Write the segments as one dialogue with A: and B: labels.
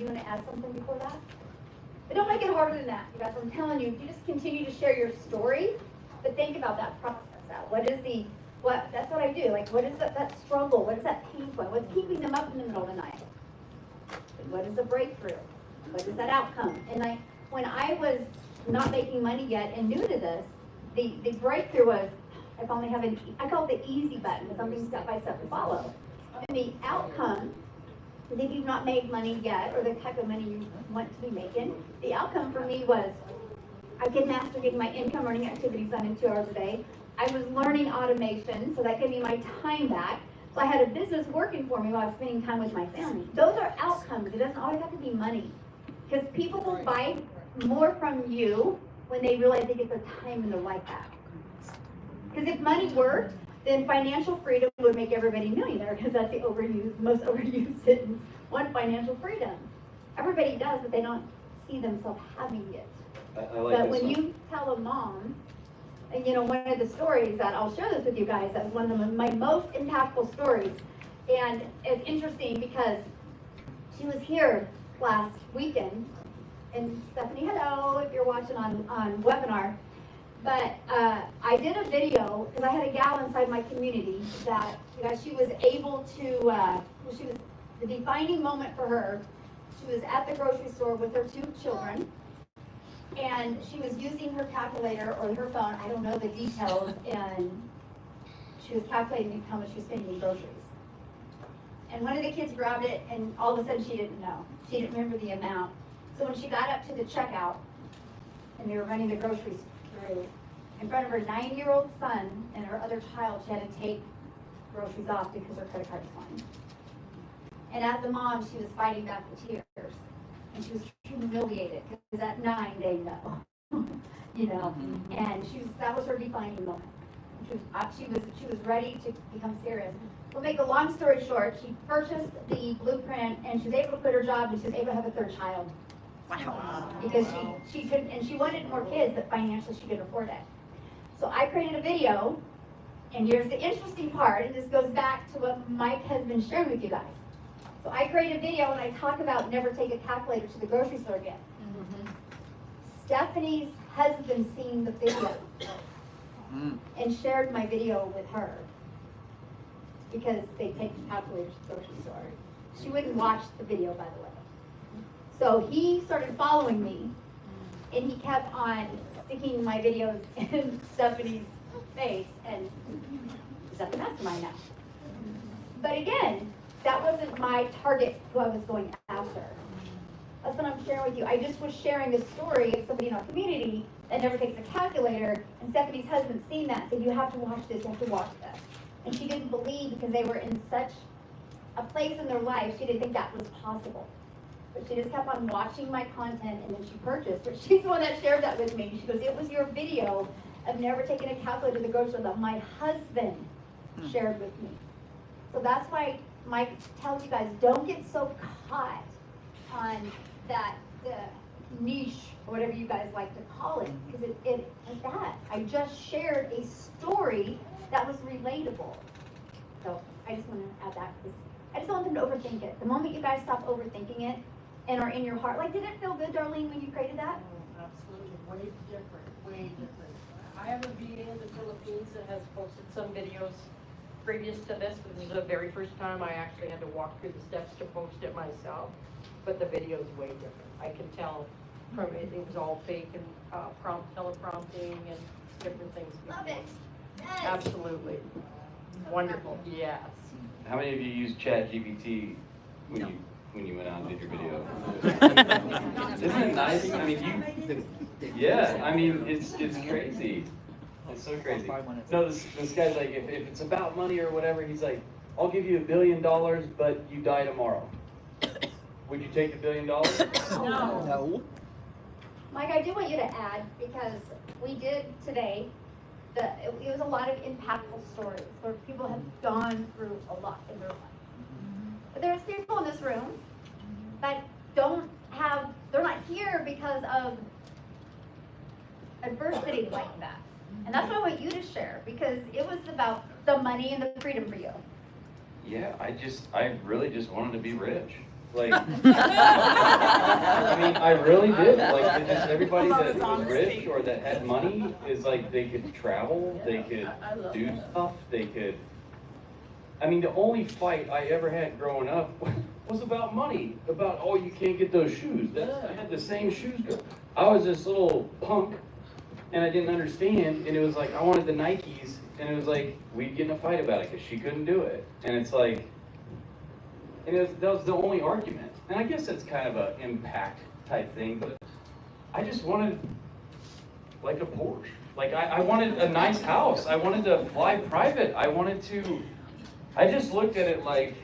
A: you want to add something before that? But don't make it harder than that, you guys. I'm telling you, if you just continue to share your story, but think about that process out. That's what I do. Like, what is that struggle? What is that pain point? What's keeping them up in the middle of the night? What is the breakthrough? What is that outcome? And when I was not making money yet and new to this, the breakthrough was, I finally have I call it the easy button, something step by step to follow. And the outcome, if you've not made money yet, or the type of money you want to be making, the outcome for me was, I could master getting my income earning activities done in 2 hours a day. I was learning automation, so that gave me my time back. So I had a business working for me while I was spending time with my family. Those are outcomes. It doesn't always have to be money. Because people will buy more from you when they realize they get their time and their life back. Because if money worked, then financial freedom would make everybody millionaire, because that's the most overused sentence. One, financial freedom. Everybody does, but they don't see themselves having it.
B: I like
A: but when
B: one.
A: you tell a mom, and one of the stories that I'll share this with you guys, that was one of my most impactful stories. And it's interesting because she was here last weekend, and Stephanie, hello, if you're watching on webinar. But I did a video, because I had a gal inside my community that, she was able to, the defining moment for her, she was at the grocery store with her 2 children, and she was using her calculator or her phone, I don't know the details, and she was calculating how much she was spending in groceries. And one of the kids grabbed it, and all of a sudden she didn't know. She didn't remember the amount. So when she got up to the checkout, and they were running the groceries through, in front of her 9-year-old son and her other child, she had to take groceries off because her credit card was fine. And as a mom, she was fighting back the tears. And she was humiliated because at 9 they know, and that was her defining moment. She was ready to become serious. We'll make a long story short. She purchased the blueprint, and she was able to quit her job, and she was able to have a 3rd child. Wow! Because she couldn't, and she wanted more kids, but financially she couldn't afford it. So I created a video, and here's the interesting part, and this goes back to what Mike has been sharing with you guys. So I create a video and I talk about never take a calculator to the grocery store again. Stephanie's husband seen the video and shared my video with her because they take calculators to the grocery store. She wouldn't watch the video, by the way. So he started following me, and he kept on sticking my videos in Stephanie's face, and she's at the mastermind now. But again, that wasn't my target who I was going after. That's what I'm sharing with you. I just was sharing a story of somebody in our community that never takes a calculator, and Stephanie's husband seen that and said, you have to watch this, you have to watch this. And she didn't believe, because they were in such a place in their life, she didn't think that was possible. But she just kept on watching my content, and then she purchased. But she's the one that shared that with me. She goes, it was your video of never taking a calculator to the grocery store that my husband shared with me. So that's why Mike tells you guys, don't get so caught on the niche, or whatever you guys like to call it, because it like that. I just shared a story that was relatable. So I just want to add that, because I just don't want them to overthink it. The moment you guys stop overthinking it and are in your heart, like, did it feel good, Darlene, when you created that?
C: Oh, absolutely, way different. I have a VA in the Philippines that has posted some videos previous to this, but this is the very first time I actually had to walk through the steps to post it myself. But the video is way different. I can tell from it, it was all fake and teleprompting and different things.
A: Love it. Yes.
C: Absolutely. Wonderful. Yes.
B: How many of you used ChatGPT when you went out and did your video? Isn't it nice? I mean, yeah. I mean, it's crazy. It's so crazy. No, this guy's like, if it's about money or whatever, he's like, I'll give you $1 billion, but you die tomorrow. Would you take the $1 billion?
A: No. Mike, I do want you to add, because we did today, it was a lot of impactful stories where people have gone through a lot in their life. But there's people in this room that they're not here because of adversity like that. And that's what I want you to share, because it was about the money and the freedom for you.
B: Yeah, I really just wanted to be rich. Like, I mean, I really did. Like, just everybody that was rich or that had money is like, they could travel, they could do stuff, they could. I mean, the only fight I ever had growing up was about money. About, oh, you can't get those shoes. I had the same shoes. I was this little punk, and I didn't understand. And it was like, I wanted the Nikes, and it was like, we'd get in a fight about it because she couldn't do it. And it's like, that was the only argument. And I guess it's kind of an impact type thing, but I just wanted like a Porsche. Like I wanted a nice house. I wanted to fly private. I just looked at it like,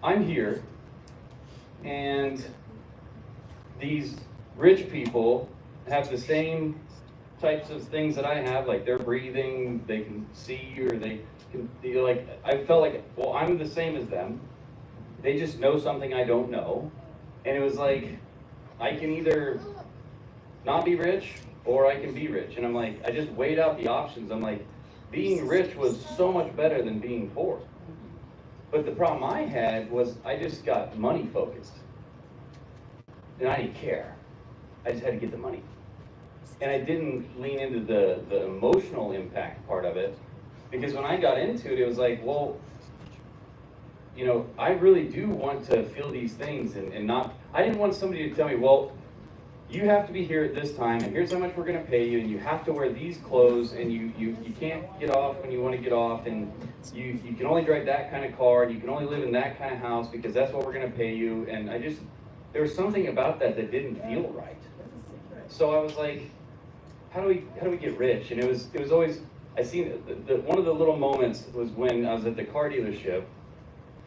B: I'm here, and these rich people have the same types of things that I have, like they're breathing, they can see, or they can, like, I felt like, well, I'm the same as them. They just know something I don't know. And it was like, I can either not be rich or I can be rich. And I'm like, I just weighed out the options. I'm like, being rich was so much better than being poor. But the problem I had was I just got money focused. And I didn't care. I just had to get the money. And I didn't lean into the emotional impact part of it. Because when I got into it, it was like, well, you know, I really do want to feel these things and not, I didn't want somebody to tell me, well, you have to be here at this time, and here's how much we're going to pay you, and you have to wear these clothes, and you can't get off when you want to get off, and you can only drive that kind of car, and you can only live in that kind of house because that's what we're going to pay you. And there was something about that didn't feel right. So I was like, how do we get rich? And it was always, I seen one of the little moments was when I was at the car dealership.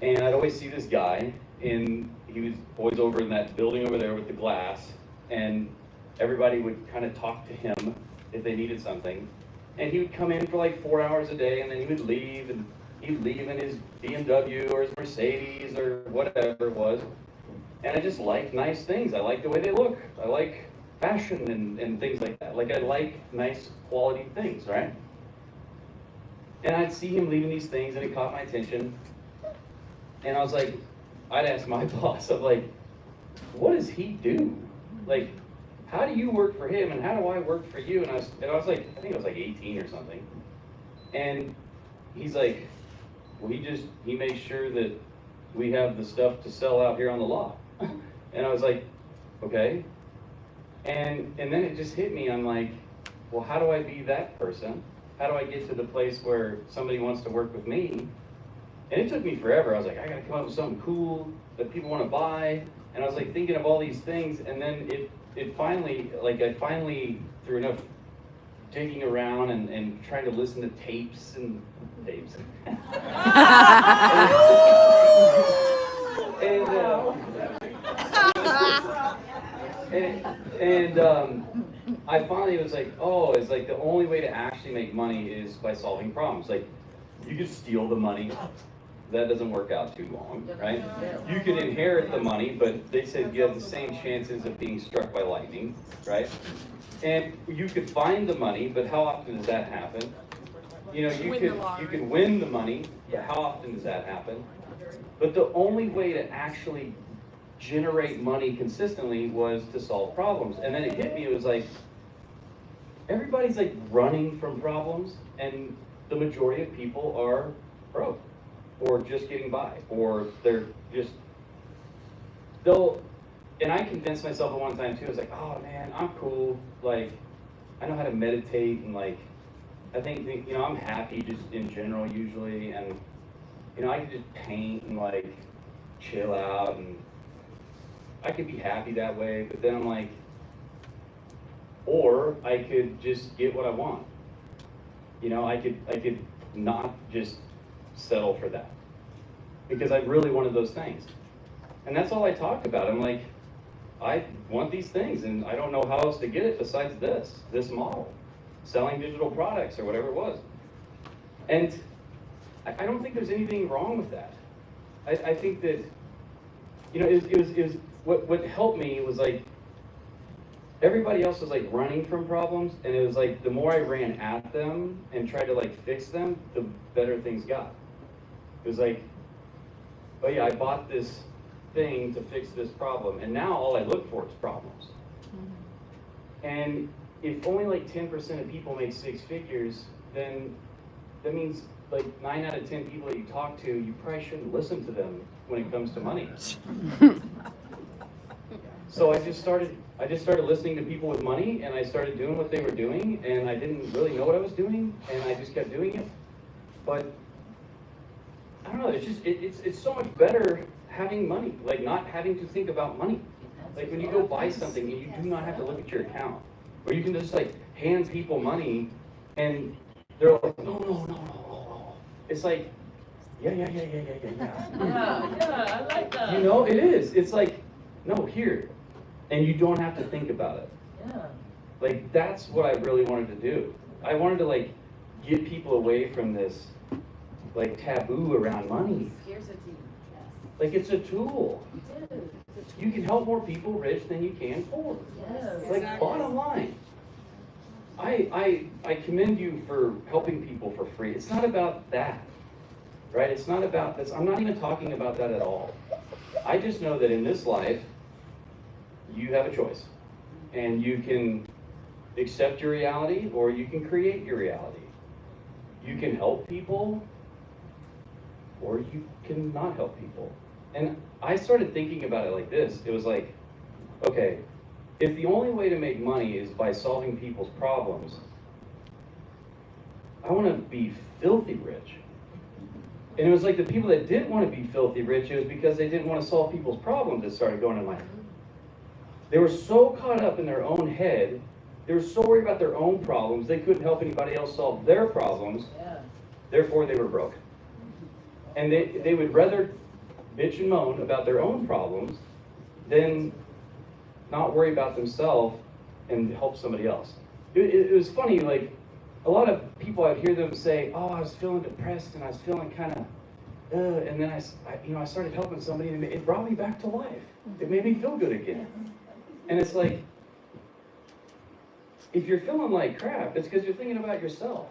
B: And I'd always see this guy, and he was always over in that building over there with the glass, and everybody would kind of talk to him if they needed something. And he would come in for like 4 hours a day, and then he would leave, and he'd leave in his BMW or his Mercedes or whatever it was. And I just like nice things. I like the way they look. I like fashion and things like that. Like I like nice quality things, right? And I'd see him leaving these things, and it caught my attention. And I was like, I'd ask my boss, I'm like, what does he do? Like, how do you work for him and how do I work for you? And I was like, I think I was like 18 or something. And he's like, well, he makes sure that we have the stuff to sell out here on the lot. And I was like, okay. And then it just hit me, I'm like, well, how do I be that person? How do I get to the place where somebody wants to work with me? And it took me forever. I was like, I gotta come up with something cool that people want to buy. And I was like thinking of all these things, and then it finally, like I finally, through enough digging around and trying to listen to tapes. I finally was like, oh, it's like the only way to actually make money is by solving problems. Like, you could steal the money. That doesn't work out too long, right? You can inherit the money, but they said you have the same chances of being struck by lightning, right? And you could find the money, but how often does that happen? You know, you could win the money, but how often does that happen? But the only way to actually generate money consistently was to solve problems. And then it hit me, it was like, everybody's like running from problems, and the majority of people are broke, or just getting by, or and I convinced myself at one time too, I was like, oh man, I'm cool, like, I know how to meditate, and like, I think, you know, I'm happy just in general usually, and, you know, I can just paint and like, chill out, and I could be happy that way, but then I'm like, or I could just get what I want. You know, I could not just settle for that, because I really wanted those things. And that's all I talked about. I'm like, I want these things, and I don't know how else to get it besides this model, selling digital products or whatever it was. And I don't think there's anything wrong with that. I think that, you know, it was what helped me was like, everybody else was like running from problems, and it was like the more I ran at them and tried to like fix them, the better things got. It was like, oh yeah, I bought this thing to fix this problem, and now all I look for is problems. And if only like 10% of people make 6 figures, then that means like 9 out of 10 people that you talk to, you probably shouldn't listen to them when it comes to money. So I just started listening to people with money, and I started doing what they were doing, and I didn't really know what I was doing, and I just kept doing it. But I don't know, it's so much better having money, like not having to think about money. Like when you go buy something and you do not have to look at your account, or you can just like hand people money and they're like, no. It's like, yeah.
C: Yeah, I like that.
B: You know, it is. It's like, no, here. And you don't have to think about it.
C: Yeah.
B: Like, that's what I really wanted to do. I wanted to, like, get people away from this, like, taboo around money.
D: Scarcity.
B: Like, it's a tool.
C: It is.
B: You can help more people rich than you can poor.
C: Yes.
B: Like, bottom line. I commend you for helping people for free. It's not about that, right? It's not about this. I'm not even talking about that at all. I just know that in this life, you have a choice. And you can accept your reality, or you can create your reality. You can help people, or you can not help people. And I started thinking about it like this. It was like, okay, if the only way to make money is by solving people's problems, I want to be filthy rich. And it was like the people that didn't want to be filthy rich, it was because they didn't want to solve people's problems that started going in life. They were so caught up in their own head, they were so worried about their own problems, they couldn't help anybody else solve their problems,
C: Yeah.
B: therefore they were broke. And they would rather bitch and moan about their own problems than not worry about themselves and help somebody else. It was funny, like, a lot of people, I'd hear them say, oh, I was feeling depressed and I was feeling kind of, and then I started helping somebody and it brought me back to life. It made me feel good again. And it's like, if you're feeling like crap, it's because you're thinking about yourself.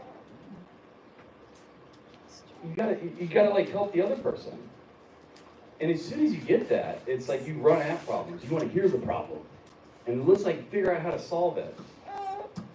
B: You gotta like help the other person. And as soon as you get that, it's like you run at problems. You want to hear the problem, and let's like figure out how to solve it.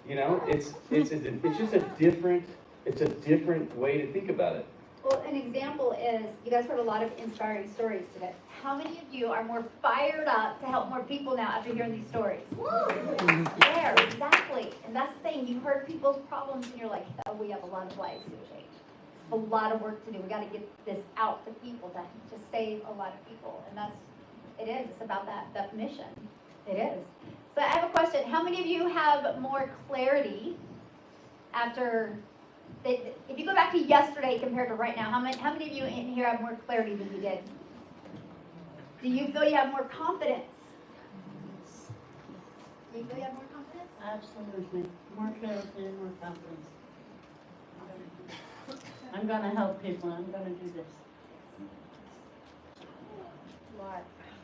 B: You know, it's just a different way to think about it.
A: Well, an example is, you guys heard a lot of inspiring stories today. How many of you are more fired up to help more people now after hearing these stories? There, exactly. And that's the thing, you heard people's problems and you're like, oh, we have a lot of lives to change. A lot of work to do. We got to get this out to people to save a lot of people. And it is. It's about that mission. It is. So I have a question. How many of you have more clarity after, if you go back to yesterday compared to right now, how many of you in here have more clarity than you did? Do you feel you have more confidence? Do you feel you have more confidence?
D: Absolutely. More clarity and more confidence. I'm gonna help people. I'm gonna do this.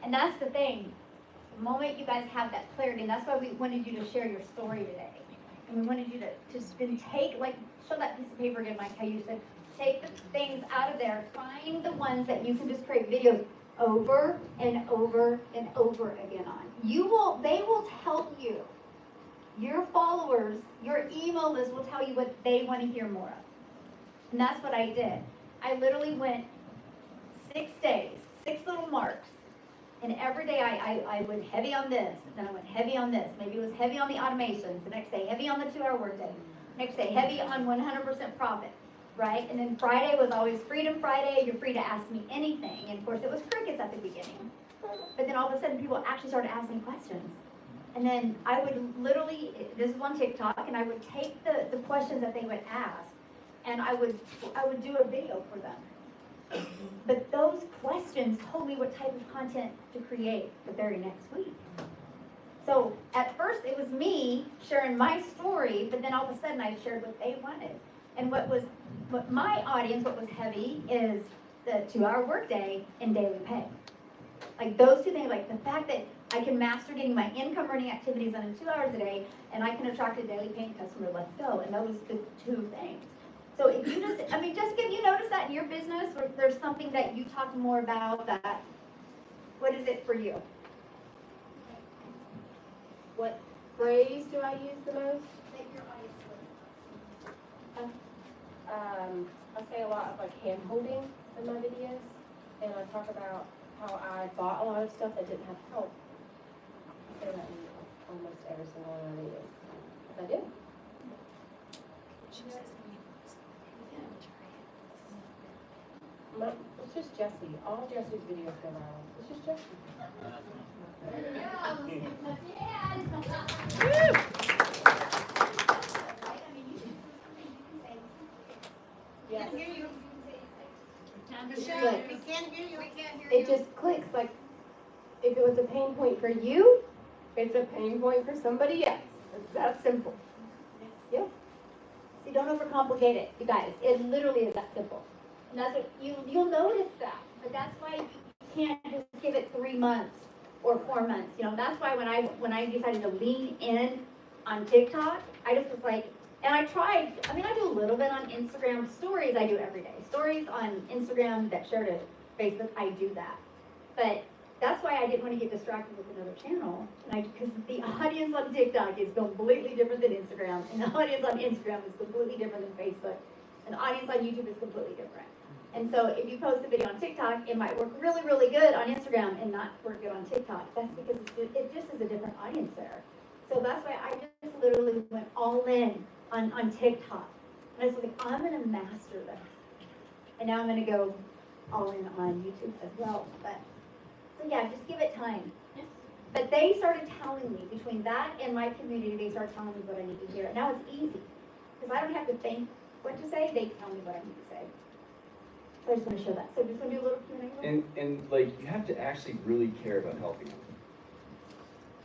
A: And that's the thing. The moment you guys have that clarity, and that's why we wanted you to share your story today. And we wanted you to just take, like, show that piece of paper again, Mike, how you said, take the things out of there, find the ones that you can just create videos over and over and over again on. They will tell you, your followers, your email list will tell you what they want to hear more of. And that's what I did. I literally went 6 days, 6 little marks. And every day I went heavy on this, then I went heavy on this. Maybe it was heavy on the automations. The next day, heavy on the 2-hour workday. Next day, heavy on 100% profit, right? And then Friday was always Freedom Friday. You're free to ask me anything. And of course, it was crickets at the beginning. But then all of a sudden, people actually started asking questions. And then I would literally, this is on TikTok, and I would take the questions that they would ask, and I would do a video for them. But those questions told me what type of content to create the very next week. So at first it was me sharing my story, but then all of a sudden I shared what they wanted. And what my audience, what was heavy is the 2-hour workday and daily pay. Like those two things, like the fact that I can master getting my income earning activities done in 2 hours a day, and I can attract a daily paying customer, let's go. And those are the two things. So if you just if you notice that in your business, or if there's something that you talk more about that What is it for you?
E: What phrase do I use the most? I say a lot of like hand holding in my videos, and I talk about how I bought a lot of stuff that didn't have help. I say that in almost every single one of my videos. I do. It's just Jesse. All Jesse's videos go viral. It's just Jesse. Yes.
F: Michelle, we can't hear you.
E: It just clicks. Like, if it was a pain point for you, it's a pain point for somebody else. It's that simple. Yeah.
A: See, don't overcomplicate it, you guys. It literally is that simple. And that's what you'll notice that. But that's why you can't just give it 3 months or 4 months. You know, that's why when I decided to lean in on TikTok, I just was like, and I tried, I mean, I do a little bit on Instagram stories, I do every day. Stories on Instagram that share to Facebook, I do that. But that's why I didn't want to get distracted with another channel. Because the audience on TikTok is completely different than Instagram, and the audience on Instagram is completely different than Facebook, and the audience on YouTube is completely different. And so if you post a video on TikTok, it might work really, really good on Instagram and not work good on TikTok. That's because it just is a different audience there. So that's why I just literally went all in on TikTok. And I was like, I'm gonna master this. And now I'm gonna go all in on YouTube as well. But so yeah, just give it time. But they started telling me, between that and my community, they started telling me what I need to hear. And now it's easy. Because I don't have to think what to say, they tell me what I need to say. So I just want to show that. So just want to do a little Q&A.
B: And like, you have to actually really care about helping them.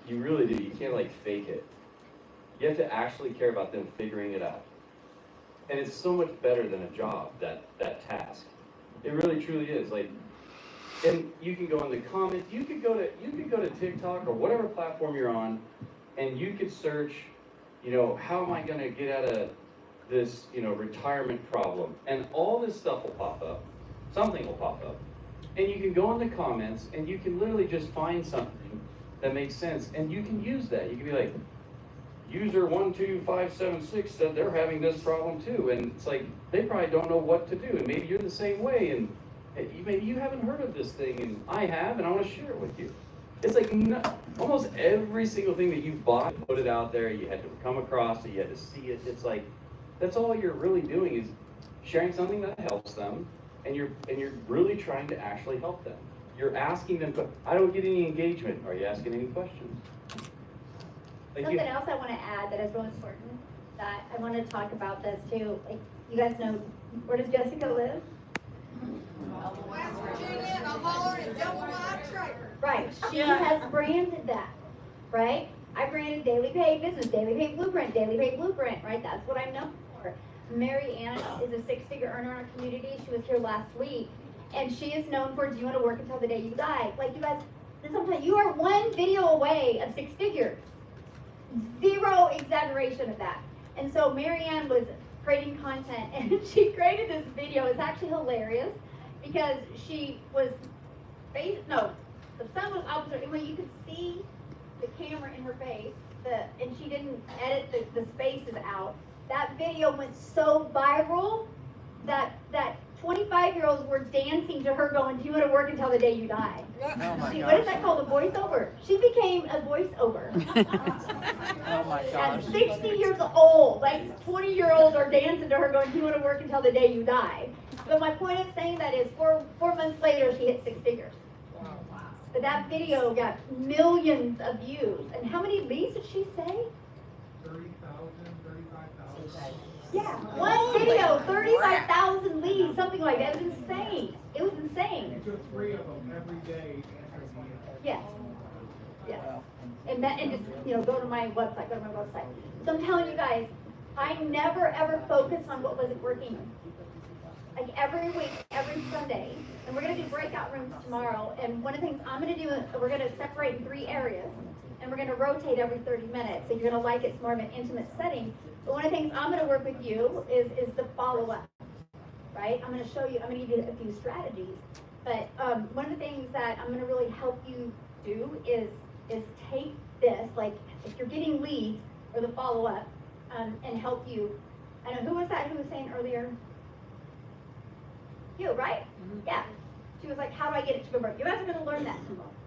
B: You really do. You can't like fake it. You have to actually care about them figuring it out. And it's so much better than a job, that task. It really truly is. Like, and you can go in the comments, you could go to TikTok or whatever platform you're on, and you could search, you know, how am I gonna get out of this, you know, retirement problem? And all this stuff will pop up. Something will pop up. And you can go in the comments and you can literally just find something that makes sense. And you can use that. You can be like, user 12576 said they're having this problem too. And it's like, they probably don't know what to do. And maybe you're the same way. And maybe you haven't heard of this thing, and I have, and I want to share it with you. It's like almost every single thing that you bought, put it out there, you had to come across it, you had to see it. It's like, that's all you're really doing is sharing something that helps them, and you're really trying to actually help them. You're asking them, I don't get any engagement. Are you asking any questions? Like
A: Something else I want to add that is really important, that I want to talk about this too. Like, you guys know, where does Jessica live?
F: West Virginia, a holler and double wide trailer.
A: Right, she has branded that, right? I branded Daily Pay Business, Daily Pay Blueprint, right? That's what I'm known for. Mary Ann is a six-figure earner in our community. She was here last week, and she is known for, do you want to work until the day you die? Like, you guys, sometimes you are one video away of 6 figures. Zero exaggeration of that. And so Mary Ann was creating content, and she created this video. It's actually hilarious because she was, the sun was opposite, and when you could see the camera in her face, and she didn't edit the spaces out. That video went so viral that 25-year-olds were dancing to her going, do you want to work until the day you die?
G: Oh my
A: See,
G: gosh.
A: what is that called, a voiceover? She became a voiceover.
G: Oh my gosh.
A: At 60 years old, like 20-year-olds are dancing to her going, do you want to work until the day you die? But my point of saying that is 4 months later, she hit 6 figures. But that video got millions of views. And how many leads did she say?
H: 30,000, 35,000.
A: Yeah, one video, 35,000 leads, something like that. It was insane. It was insane.
H: It took 3 of them every day to enter the
A: Yes. Yes. And just, go to my website, So I'm telling you guys, I never ever focused on what wasn't working. Like every week, every Sunday, and we're gonna do breakout rooms tomorrow, and one of the things I'm gonna do is we're gonna separate in 3 areas, and we're gonna rotate every 30 minutes, so you're gonna like it's more of an intimate setting. But one of the things I'm gonna work with you is the follow-up, right? I'm gonna give you a few strategies. But one of the things that I'm gonna really help you do is take this, like if you're getting leads or the follow-up, and help you. I know, who was that who was saying earlier? You, right? Yeah. She was like, how do I get it to convert? You guys are gonna learn that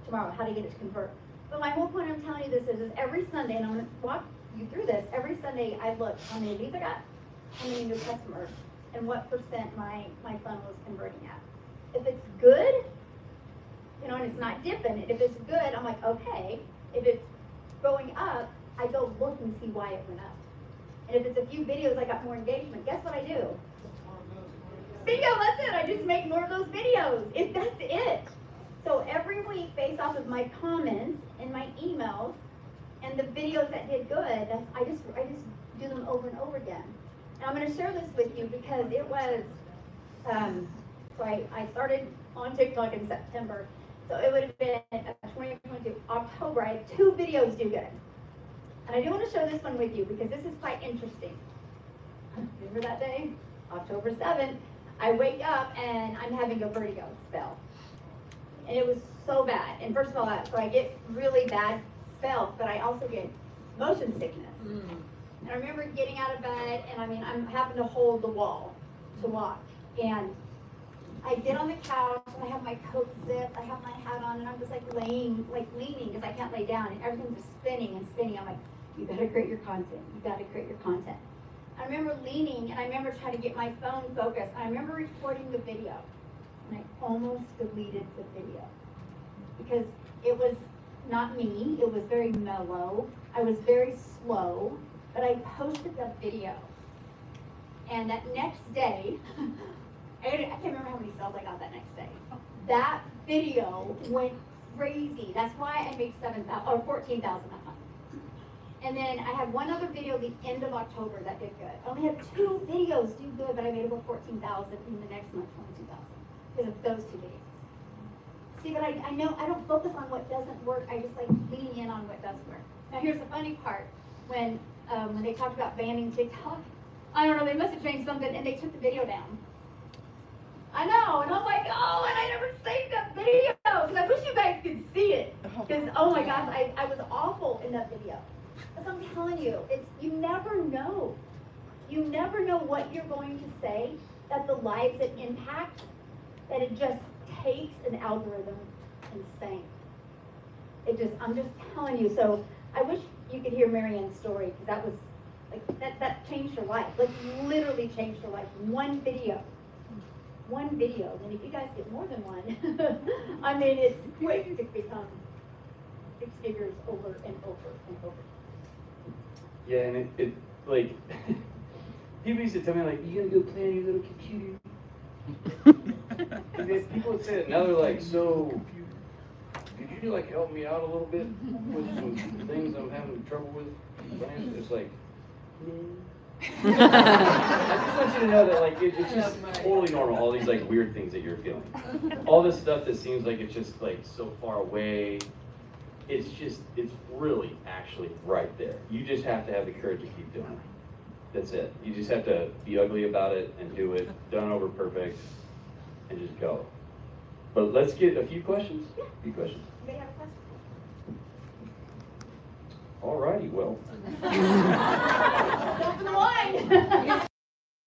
A: tomorrow, how to get it to convert. But my whole point I'm telling you this is every Sunday, and I'm gonna walk you through this, every Sunday I look how many leads I got, how many new customers, and what percent my funnel is converting at. If it's good, you know, and it's not dipping, if it's good, I'm like, okay. If it's going up, I go look and see why it went up. And if it's a few videos, I got more engagement. Guess what I do? Bingo, that's it. I just make more of those videos. That's it. So every week, based off of my comments and my emails and the videos that did good, I just do them over and over again. And I'm going to share this with you because it was, so I started on TikTok in September. So it would have been 2022, October. I had 2 videos do good. And I do want to share this one with you because this is quite interesting. Remember that day? October 7th. I wake up and I'm having a vertigo spell. And it was so bad. And first of all, so I get really bad spells, but I also get motion sickness. And I remember getting out of bed, and I mean, I'm having to hold the wall to walk. And I get on the couch, and I have my coat zipped, I have my hat on, and I'm just like leaning, because I can't lay down, and everything's just spinning and spinning. I'm like, you gotta create your content. You gotta create your content. I remember leaning, and I remember trying to get my phone focused. I remember recording the video, and I almost deleted the video because it was not me. It was very mellow. I was very slow, but I posted the video. And that next day, I can't remember how many sales I got that next day. That video went crazy. That's why I made 7,000 or 14,000 that month. And then I had one other video the end of October that did good. I only had 2 videos do good, but I made over 14,000 in the next month, 22,000 because of those 2 videos. See, but I know I don't focus on what doesn't work. I just like leaning in on what does work. Now here's the funny part. When they talked about banning TikTok, I don't know, they must have changed something and they took the video down. I know, and I'm like, oh, and I never saved that video. Because I wish you guys could see it. Because, oh my gosh, I was awful in that video. But I'm telling you, you never know. You never know what you're going to say, that the lives it impacts, that it just takes an algorithm insane. I'm just telling you. So I wish you could hear Marianne's story, because that was, like, that changed her life. Like, literally changed her life. One video. And if you guys get more than one, I mean, it's quick to become 6 figures over and over and over.
B: Yeah, and it like, people used to tell me, like, you gotta go play on your little computer. And then people would say it, now they're like, so, could you, like, help me out a little bit with some things I'm having trouble with? It's like, I just want you to know that, like, it's just totally normal, all these, like, weird things that you're feeling. All this stuff that seems like it's just, like, so far away, it's really actually right there. You just have to have the courage to keep doing it. That's it. You just have to be ugly about it and do it, done over perfect, and just go. But let's get a few questions.
A: Yeah.
B: A few questions.
A: Anybody have a question?
B: Alrighty, well.
A: Open the line.